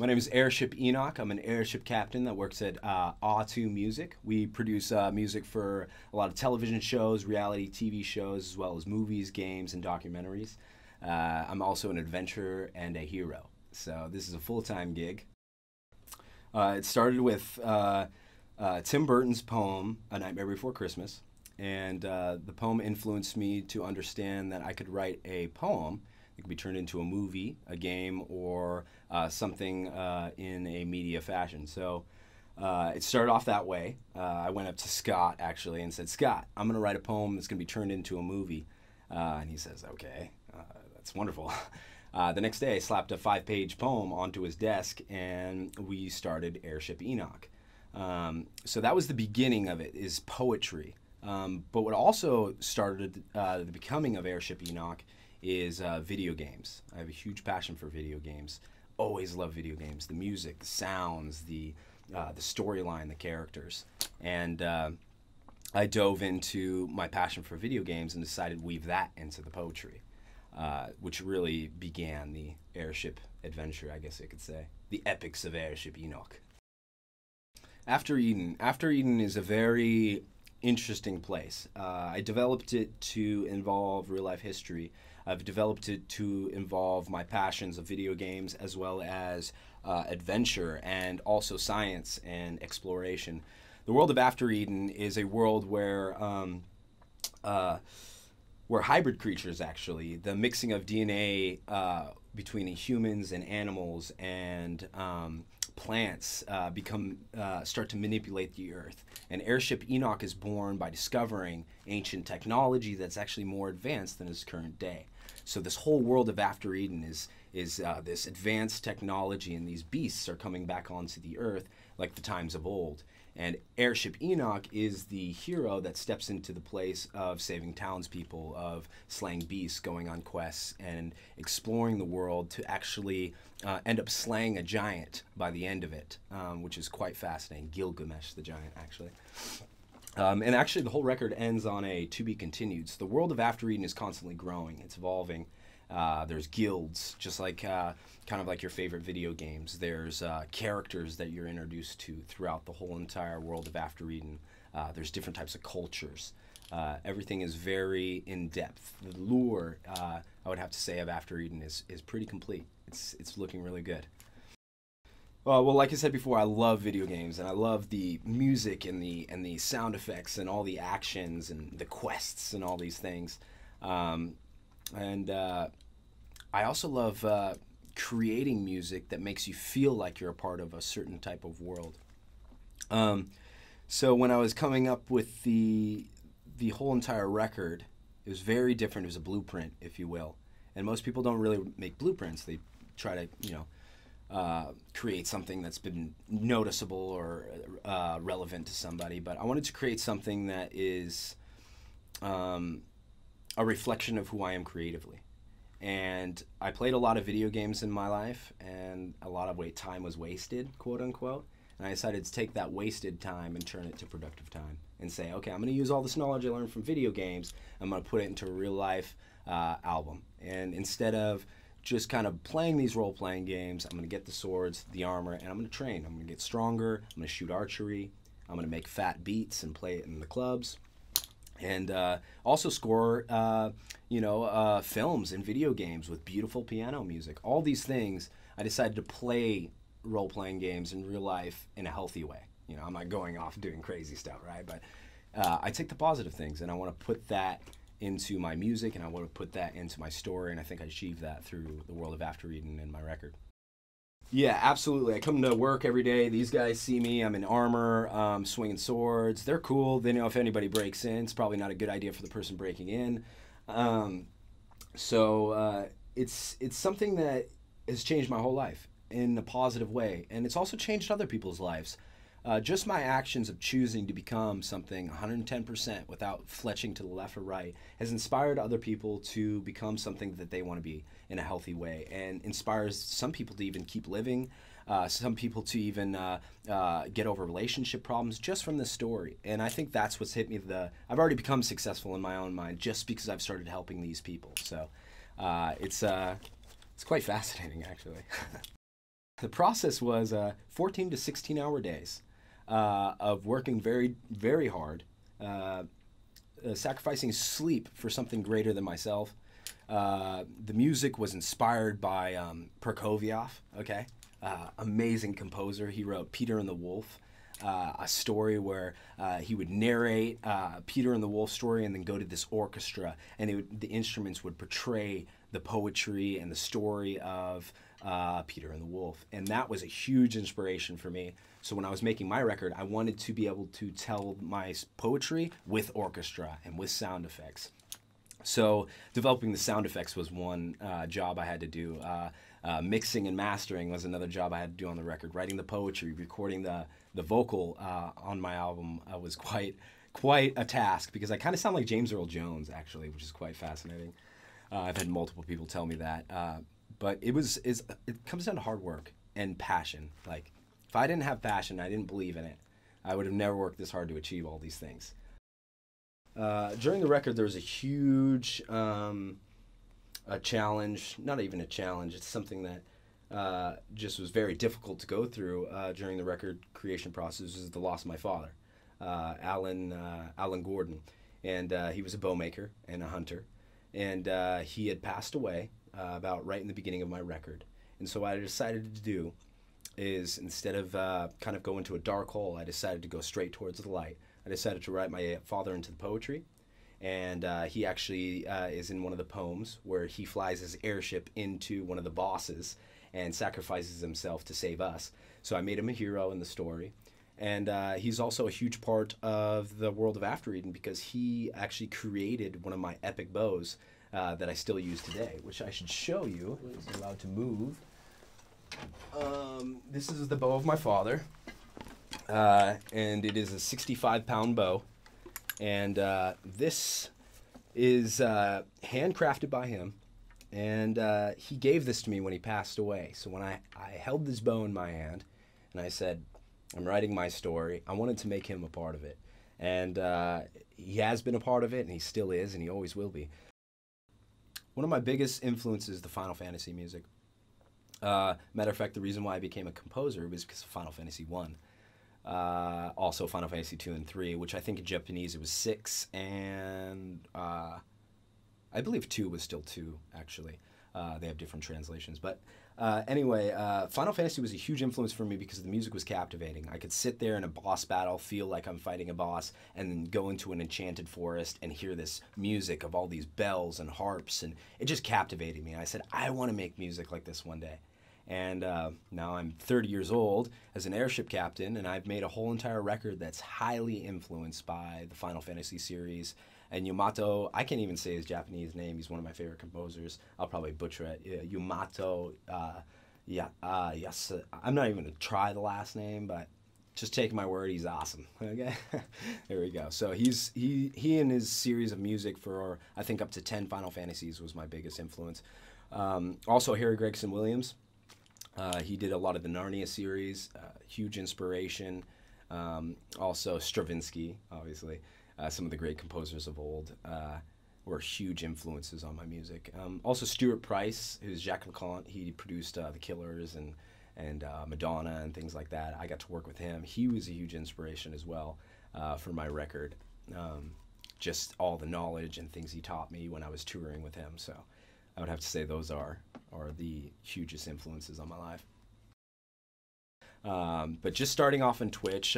My name is Airship Enoch. I'm an airship captain that works at Aw2 Music. We produce music for a lot of television shows, reality TV shows, as well as movies, games, and documentaries. I'm also an adventurer and a hero. So this is a full-time gig. It started with Tim Burton's poem, A Nightmare Before Christmas. And the poem influenced me to understand that I could write a poem. It could be turned into a movie, a game, or something in a media fashion. So it started off that way. I went up to Scott, actually, and said, Scott, I'm going to write a poem that's going to be turned into a movie. And he says, okay, that's wonderful. The next day, I slapped a 5-page poem onto his desk, and we started Airship Enoch. So that was the beginning of it, is poetry. But what also started the becoming of Airship Enoch is video games. I have a huge passion for video games. Always love video games. The music, the sounds, the storyline, the characters. And I dove into my passion for video games and decided to weave that into the poetry, which really began the airship adventure, I guess I could say. The epics of Airship Enoch. After Eden is a very interesting place. I developed it to involve real-life history. I've developed it to involve my passions of video games as well as adventure and also science and exploration. The world of After Eden is a world where hybrid creatures, actually, the mixing of DNA between humans and animals and plants start to manipulate the earth. And Airship Enoch is born by discovering ancient technology that's actually more advanced than his current day. So this whole world of After Eden is this advanced technology, and these beasts are coming back onto the earth like the times of old. And Airship Enoch is the hero that steps into the place of saving townspeople, of slaying beasts, going on quests, and exploring the world to actually end up slaying a giant by the end of it, which is quite fascinating. Gilgamesh the giant, actually. And actually, the whole record ends on a to be continued. So the world of After Eden is constantly growing. It's evolving. There's guilds, just like kind of like your favorite video games. There's characters that you're introduced to throughout the whole entire world of After Eden. There's different types of cultures. Everything is very in-depth. The lure, I would have to say, of After Eden is pretty complete. It's looking really good. Well, like I said before, I love video games, and I love the music and the sound effects and all the actions and the quests and all these things. I also love creating music that makes you feel like you're a part of a certain type of world. So when I was coming up with the whole entire record, it was very different. It was a blueprint, if you will. And most people don't really make blueprints. They try to, create something that's been noticeable or relevant to somebody. But I wanted to create something that is a reflection of who I am creatively. And I played a lot of video games in my life, and a lot of time was wasted, quote unquote. And I decided to take that wasted time and turn it to productive time and say, okay, I'm going to use all this knowledge I learned from video games, I'm going to put it into a real life album. And instead of just kind of playing these role-playing games, I'm going to get the swords, the armor, and I'm going to train. I'm going to get stronger, I'm going to shoot archery, I'm going to make fat beats and play it in the clubs. And also score, films and video games with beautiful piano music. All these things, I decided to play role-playing games in real life in a healthy way. I'm not going off doing crazy stuff, right? But I take the positive things, and I want to put that into my music, and I want to put that into my story, and I think I achieved that through the world of After Eden and my record. Yeah, absolutely. I come to work every day. These guys see me. I'm in armor, swinging swords. They're cool. They know if anybody breaks in, it's probably not a good idea for the person breaking in. It's something that has changed my whole life in a positive way, and it's also changed other people's lives. Just my actions of choosing to become something 110% without fletching to the left or right has inspired other people to become something that they want to be in a healthy way, and inspires some people to even keep living, some people to even get over relationship problems just from this story. And I think that's what's hit me. I've already become successful in my own mind just because I've started helping these people. So it's quite fascinating, actually. The process was 14 to 16-hour days of working very, very hard, sacrificing sleep for something greater than myself. The music was inspired by Prokofiev, okay? Amazing composer. He wrote Peter and the Wolf, a story where he would narrate Peter and the Wolf story and then go to this orchestra, and the instruments would portray the poetry and the story of Peter and the Wolf. And that was a huge inspiration for me. So when I was making my record, I wanted to be able to tell my poetry with orchestra and with sound effects. So developing the sound effects was one job I had to do. Mixing and mastering was another job I had to do on the record. Writing the poetry, recording the vocal on my album was quite a task, because I kind of sound like James Earl Jones, actually, which is quite fascinating. I've had multiple people tell me that. But it comes down to hard work and passion. Like, if I didn't have passion, I didn't believe in it, I would have never worked this hard to achieve all these things. During the record, there was a huge a challenge, not even a challenge, it's something that just was very difficult to go through during the record creation process, is the loss of my father, Alan Gordon. And he was a bow maker and a hunter. And he had passed away about right in the beginning of my record. And so what I decided to do is, instead of kind of go into a dark hole, I decided to go straight towards the light. I decided to write my father into the poetry, and he actually is in one of the poems where he flies his airship into one of the bosses and sacrifices himself to save us. So I made him a hero in the story. And he's also a huge part of the world of After Eden, because he actually created one of my epic bows that I still use today, which I should show you. It's allowed to move. This is the bow of my father, and it is a 65-pound bow, and this is handcrafted by him, and he gave this to me when he passed away. So when I held this bow in my hand, and I said, I'm writing my story, I wanted to make him a part of it. And he has been a part of it, and he still is, and he always will be. One of my biggest influences is the Final Fantasy music. Matter of fact, the reason why I became a composer was because of Final Fantasy 1. Also Final Fantasy 2 and 3, which I think in Japanese it was 6, and I believe 2 was still 2, actually. They have different translations. But anyway, Final Fantasy was a huge influence for me because the music was captivating. I could sit there in a boss battle, feel like I'm fighting a boss, and then go into an enchanted forest and hear this music of all these bells and harps, and it just captivated me. I said, I want to make music like this one day. And now I'm 30 years old as an airship captain, and I've made a whole entire record that's highly influenced by the Final Fantasy series. And Yamato, I can't even say his Japanese name. He's one of my favorite composers. I'll probably butcher it. Yamato, yes. I'm not even going to try the last name, but just take my word, he's awesome. Okay, there we go. So he and his series of music for, I think, up to 10 Final Fantasies was my biggest influence. Also, Harry Gregson Williams. He did a lot of the Narnia series, huge inspiration. Also Stravinsky, obviously. Some of the great composers of old were huge influences on my music. Also Stuart Price, who's Jacques Leconte. He produced The Killers and Madonna and things like that. I got to work with him. He was a huge inspiration as well for my record. Just all the knowledge and things he taught me when I was touring with him. So I would have to say those are the hugest influences on my life. But just starting off on Twitch,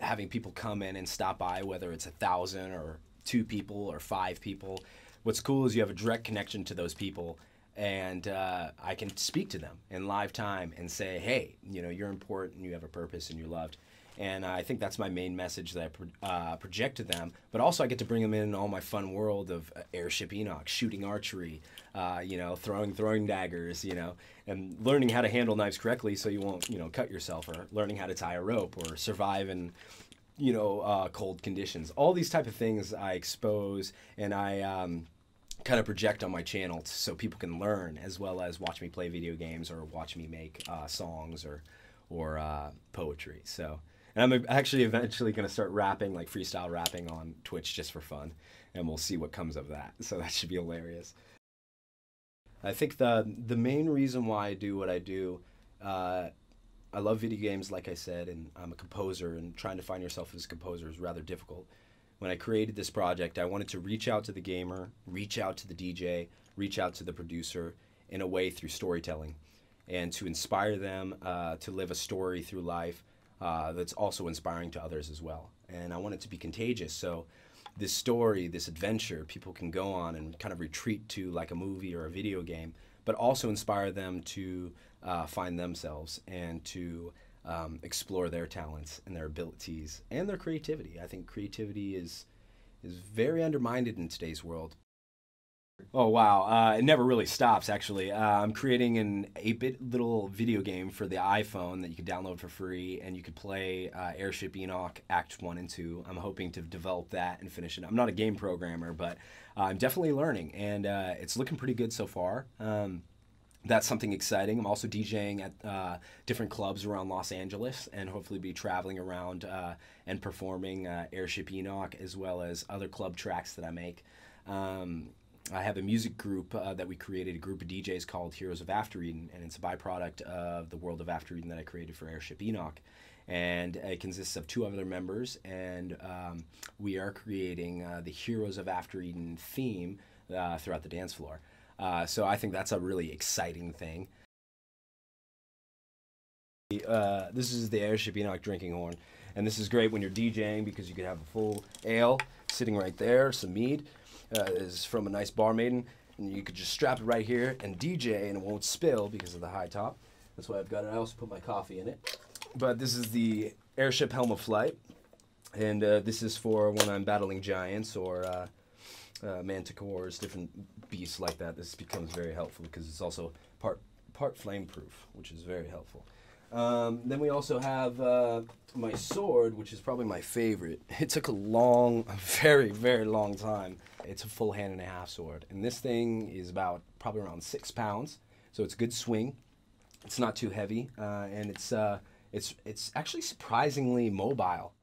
having people come in and stop by, whether it's 1,000 or 2 people or 5 people, what's cool is you have a direct connection to those people, and I can speak to them in live time and say, hey, you're important, you have a purpose, and you're loved. And I think that's my main message that I project to them. But also I get to bring them in all my fun world of Airship Enoch, shooting archery, throwing daggers, and learning how to handle knives correctly so you won't, cut yourself, or learning how to tie a rope or survive in, cold conditions. All these type of things I expose, and I kind of project on my channel so people can learn, as well as watch me play video games or watch me make songs or poetry. So. And I'm actually eventually going to start rapping, like freestyle rapping on Twitch just for fun. And we'll see what comes of that. So that should be hilarious. I think the main reason why I do what I do, uh, I love video games, like I said, and I'm a composer, and trying to find yourself as a composer is rather difficult. When I created this project, I wanted to reach out to the gamer, reach out to the DJ, reach out to the producer in a way through storytelling, and to inspire them to live a story through life that's also inspiring to others as well. And I want it to be contagious. So this story, this adventure, people can go on and kind of retreat to like a movie or a video game, but also inspire them to find themselves and to explore their talents and their abilities and their creativity. I think creativity is very undermined in today's world. Oh wow, it never really stops actually. I'm creating an 8-bit little video game for the iPhone that you can download for free, and you could play Airship Enoch Act 1 and 2. I'm hoping to develop that and finish it. I'm not a game programmer, but I'm definitely learning, and it's looking pretty good so far. That's something exciting. I'm also DJing at different clubs around Los Angeles, and hopefully be traveling around and performing Airship Enoch, as well as other club tracks that I make. I have a music group that we created, a group of DJs called Heroes of After Eden, and it's a byproduct of the world of After Eden that I created for Airship Enoch. And it consists of 2 other members, and we are creating the Heroes of After Eden theme throughout the dance floor. So I think that's a really exciting thing. This is the Airship Enoch drinking horn, and this is great when you're DJing because you can have a full ale sitting right there, some mead. Is from a nice barmaiden, and you could just strap it right here and DJ, and it won't spill because of the high top. That's why I've got it. I also put my coffee in it. But this is the Airship Helm of Flight, and this is for when I'm battling giants or manticores, different beasts like that. This becomes very helpful because it's also part flame proof, which is very helpful. Then we also have my sword, which is probably my favorite. It took a very, very long time. It's a full 1.5-hand sword, and this thing is probably around 6 pounds, so it's a good swing. It's not too heavy, and it's actually surprisingly mobile.